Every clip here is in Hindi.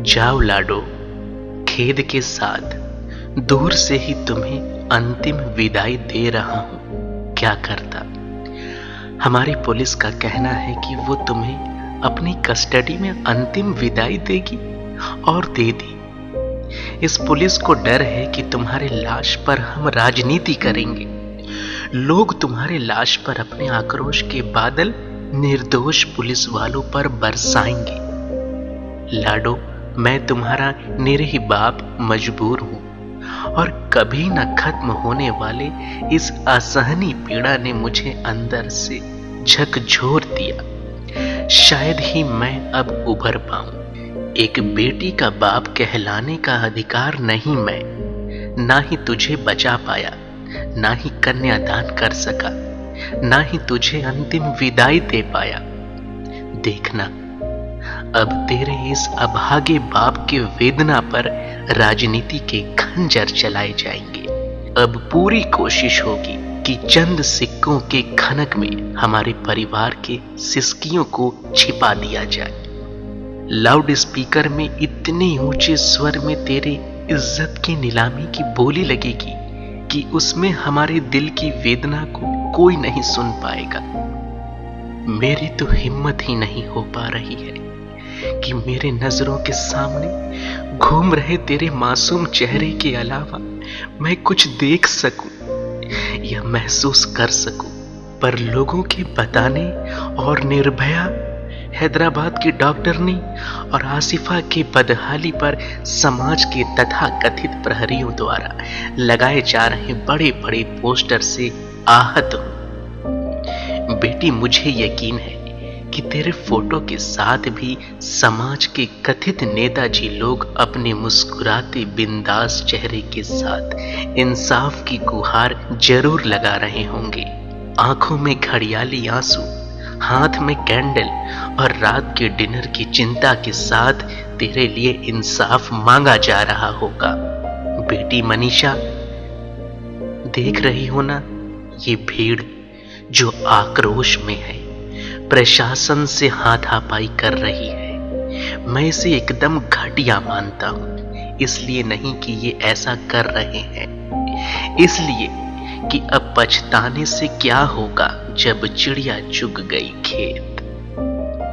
जाओ लाडो, खेद के साथ दूर से ही तुम्हें अंतिम विदाई दे रहा हूं। क्या करता। हमारी पुलिस का कहना है कि वो तुम्हें अपनी कस्टडी में अंतिम विदाई देगी, और दे दी। इस पुलिस को डर है कि तुम्हारे लाश पर हम राजनीति करेंगे। लोग तुम्हारे लाश पर अपने आक्रोश के बादल निर्दोष पुलिस वालों पर बरसाएंगे। लाडो, मैं तुम्हारा निरीह बाप मजबूर हूं, और कभी न खत्म होने वाले इस असहनीय पीड़ा ने मुझे अंदर से झकझोर दिया। शायद ही मैं अब उभर पाऊं। एक बेटी का बाप कहलाने का अधिकार नहीं मैं, ना ही तुझे बचा पाया, ना ही कन्यादान कर सका, ना ही तुझे अंतिम विदाई दे पाया। देखना, अब तेरे इस अभागे बाप के वेदना पर राजनीति के खंजर चलाए जाएंगे। अब पूरी कोशिश होगी कि चंद सिक्कों के खनक में हमारे परिवार के सिसकियों को छिपा दिया जाए। लाउड स्पीकर में इतने ऊंचे स्वर में तेरे इज्जत की नीलामी की बोली लगेगी कि उसमें हमारे दिल की वेदना को कोई नहीं सुन पाएगा। मेरी तो हिम्मत ही नहीं हो पा रही है कि मेरे नजरों के सामने घूम रहे तेरे मासूम चेहरे के अलावा मैं कुछ देख सकूं या महसूस कर सकूं। पर लोगों के बताने और निर्भया, हैदराबाद की डॉक्टरनी और आसिफा की बदहाली पर समाज के तथाकथित प्रहरियों द्वारा लगाए जा रहे बड़े बड़े पोस्टर से आहत हूं। बेटी, मुझे यकीन है कि तेरे फोटो के साथ भी समाज के कथित नेताजी लोग अपने मुस्कुराते बिंदास चेहरे के साथ इंसाफ की गुहार जरूर लगा रहे होंगे। आंखों में घड़ियाली आंसू, हाथ में कैंडल और रात के डिनर की चिंता के साथ तेरे लिए इंसाफ मांगा जा रहा होगा। बेटी मनीषा, देख रही हो ना ये भीड़ जो आक्रोश में है, प्रशासन से हाथापाई कर रही है। मैं इसे एकदम घटिया मानता हूं। इसलिए नहीं कि ये ऐसा कर रहे हैं, इसलिए कि अब पछताने से क्या होगा जब चिड़िया चुग गई खेत।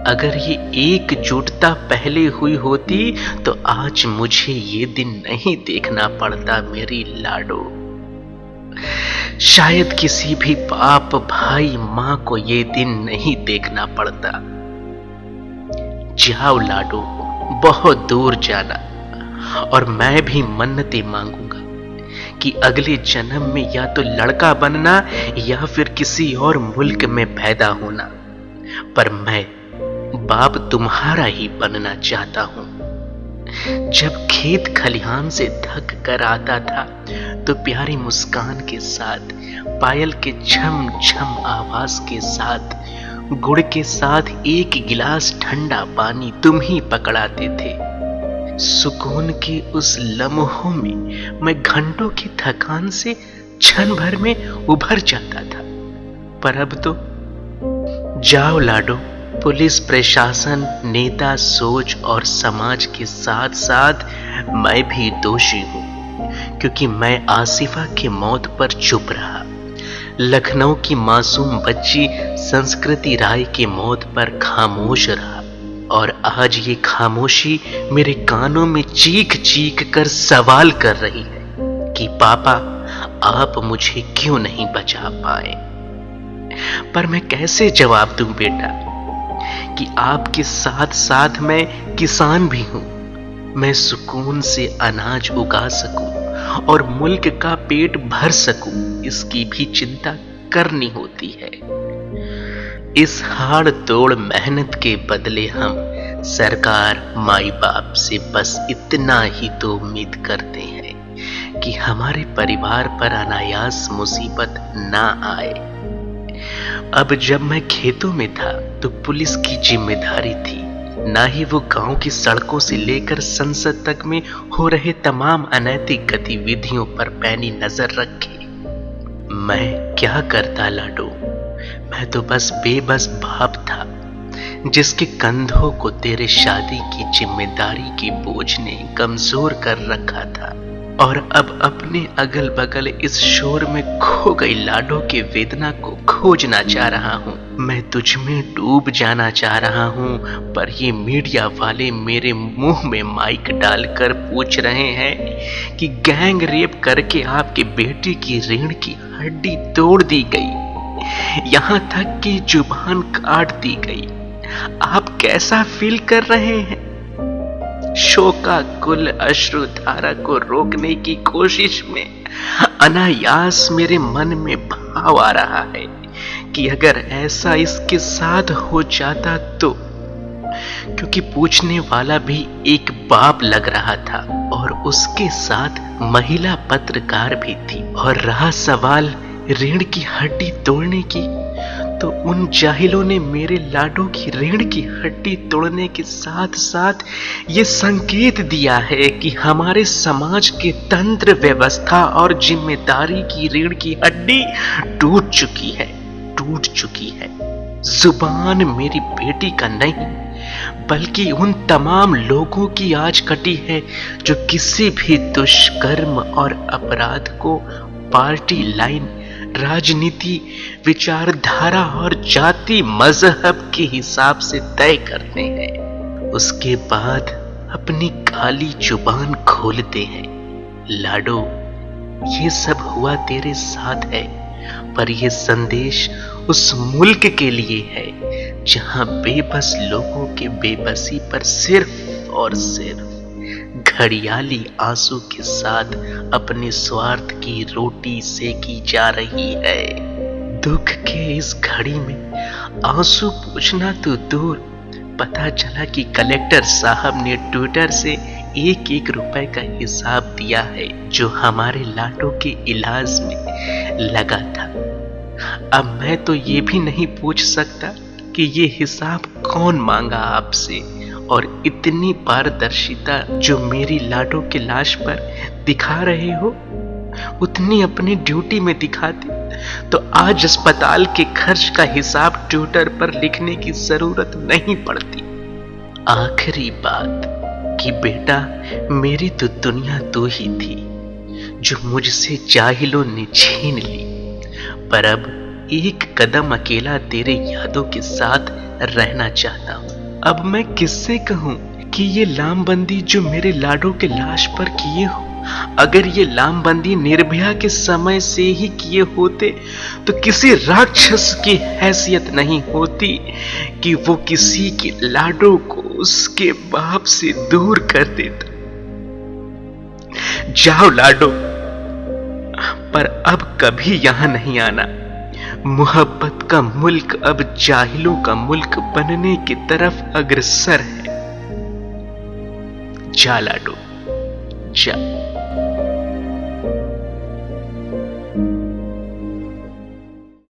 अगर ये एकजुटता पहले हुई होती तो आज मुझे ये दिन नहीं देखना पड़ता मेरी लाडो। शायद किसी भी बाप, भाई, मां को ये दिन नहीं देखना पड़ता। जाओ लाडो, बहुत दूर जाना, और मैं भी मन्नतें मांगूंगा कि अगले जन्म में या तो लड़का बनना या फिर किसी और मुल्क में पैदा होना, पर मैं बाप तुम्हारा ही बनना चाहता हूं। जब खेत खलिहान से थक कर आता था तो प्यारी मुस्कान के साथ, पायल के छम छम आवाज के साथ, गुड़ के साथ एक गिलास ठंडा पानी तुम ही पकड़ाते थे। सुकून के उस लम्हों में मैं घंटों की थकान से क्षण भर में उभर जाता था। पर अब तो जाओ लाडो, पुलिस, प्रशासन, नेता, सोच और समाज के साथ साथ मैं भी दोषी हूं, क्योंकि मैं आसिफा की मौत पर चुप रहा। लखनऊ की मासूम बच्ची संस्कृति राय की मौत पर खामोश रहा, और आज ये खामोशी मेरे कानों में चीख चीख कर सवाल कर रही है कि पापा, आप मुझे क्यों नहीं बचा पाए। पर मैं कैसे जवाब दूं बेटा कि आपके साथ साथ मैं किसान भी हूं। मैं सुकून से अनाज उगा सकूं और मुल्क का पेट भर सकूं, इसकी भी चिंता करनी होती है। इस हाड़ तोड़ मेहनत के बदले हम सरकार, माई बाप से बस इतना ही तो उम्मीद करते हैं कि हमारे परिवार पर अनायास मुसीबत ना आए। अब जब मैं खेतों में था तो पुलिस की जिम्मेदारी थी, ना ही वो गांव की सड़कों से लेकर संसद तक में हो रहे तमाम अनैतिक गतिविधियों पर पैनी नजर रखे। मैं क्या करता लाडो, मैं तो बस बेबस बाप था जिसके कंधों को तेरे शादी की जिम्मेदारी की बोझ ने कमजोर कर रखा था, और अब अपने अगल बगल इस शोर में खो गई लाडो की वेदना को खोजना चाह रहा हूँ। मैं तुझ में डूब जाना चाह रहा हूँ, पर ये मीडिया वाले मेरे मुंह में माइक डालकर पूछ रहे हैं कि गैंग रेप करके आपके बेटे की रीढ़ की हड्डी तोड़ दी गई, यहाँ तक कि जुबान काट दी गई। आप कैसा फील कर रहे हैं? शोकाकुल अश्रुधारा को रोकने की कोशिश में अनायास मेरे मन में भाव आ रहा है कि अगर ऐसा इसके साथ हो जाता तो, क्योंकि पूछने वाला भी एक बाप लग रहा था और उसके साथ महिला पत्रकार भी थी। और रहा सवाल रीढ़ की हड्डी तोड़ने की, तो उन जाहिलों ने मेरे लाडो की रीढ़ की हड्डी तोड़ने के साथ साथ ये संकेत दिया है कि हमारे समाज के तंत्र व्यवस्था और जिम्मेदारी की रीढ़ की हड्डी टूट चुकी है। जुबान मेरी बेटी का नहीं, बल्कि उन तमाम लोगों की आज कटी है जो किसी भी दुष्कर्म और अपराध को पार्टी लाइन, राजनीति, विचारधारा और जाति मजहब के हिसाब से तय करते हैं, उसके बाद अपनी काली जुबान खोलते हैं। लाडो, ये सब हुआ तेरे साथ है, पर यह संदेश उस मुल्क के लिए है जहां बेबस लोगों के बेबसी पर सिर्फ और सिर्फ घड़ियाली आंसू के साथ अपने स्वार्थ की रोटी सेकी जा रही है। दुख के इस घड़ी में आंसू पूछना तो दूर, पता चला कि कलेक्टर साहब ने ट्विटर से 1-1 रुपए का हिसाब दिया है जो हमारे लाडो के इलाज में लगा था। अब मैं तो ये भी नहीं पूछ सकता कि ये हिसाब कौन मांगा आपसे, और इतनी पारदर्शिता जो मेरी लाडो के लाश पर दिखा रहे हो, उतनी अपनी ड्यूटी में दिखाते तो आज अस्पताल के खर्च का हिसाब ट्विटर पर लिखने की जरूरत नहीं पड़ती। आखिरी बात कि बेटा, मेरी तो दुनिया तू ही थी जो मुझसे जाहिलों ने छीन ली, पर अब एक कदम अकेला तेरे यादों के साथ रहना चाहता हूं। अब मैं किससे कहूं कि ये लामबंदी जो मेरे लाडो के लाश पर किए हो, अगर ये लामबंदी निर्भया के समय से ही किए होते तो किसी राक्षस की हैसियत नहीं होती कि वो किसी के लाडो को उसके बाप से दूर कर देता। जाओ लाडो, पर अब कभी यहां नहीं आना। मोहब्बत का मुल्क अब जाहिलों का मुल्क बनने की तरफ अग्रसर है। जा लाडो, जा।